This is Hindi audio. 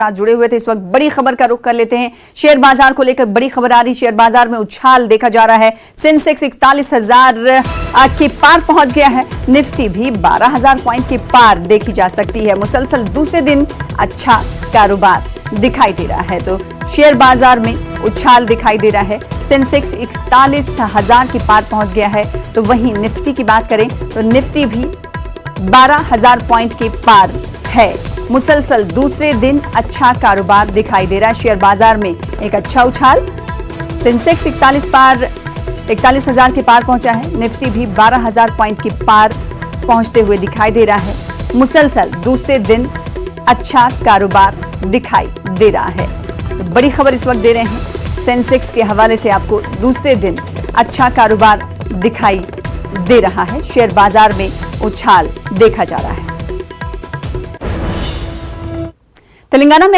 साथ जुड़े हुए थे। इस वक्त बड़ी खबर का रुख कर लेते हैं। शेयर बाजार को लेकर बड़ी खबर आ रही। शेयर बाजार में उछाल देखा जा रहा है। सेंसेक्स 41,000 के पार पहुंच गया है। निफ्टी भी 12,000 पॉइंट के पार देखी जा सकती है। मुसलसल दूसरे दिन अच्छा कारोबार दिखाई दे रहा है। तो शेयर बाजार में उछाल दिखाई दे रहा है। सेंसेक्स 41,000 के पार पहुंच गया है। तो वहीं निफ्टी की बात करें तो निफ्टी भी 12,000 पॉइंट के पार है। मुसलसल दूसरे दिन अच्छा कारोबार दिखाई दे रहा है। शेयर बाजार में एक अच्छा उछाल। सेंसेक्स 41,000 के पार पहुंचा है। निफ्टी भी 12,000 पॉइंट के पार पहुंचते हुए दिखाई दे रहा है। मुसलसल दूसरे दिन अच्छा कारोबार दिखाई दे रहा है। तो बड़ी खबर इस वक्त दे रहे हैं सेंसेक्स के हवाले से आपको। दूसरे दिन अच्छा कारोबार दिखाई दे रहा है। शेयर बाजार में उछाल देखा जा रहा है। तेलंगाना में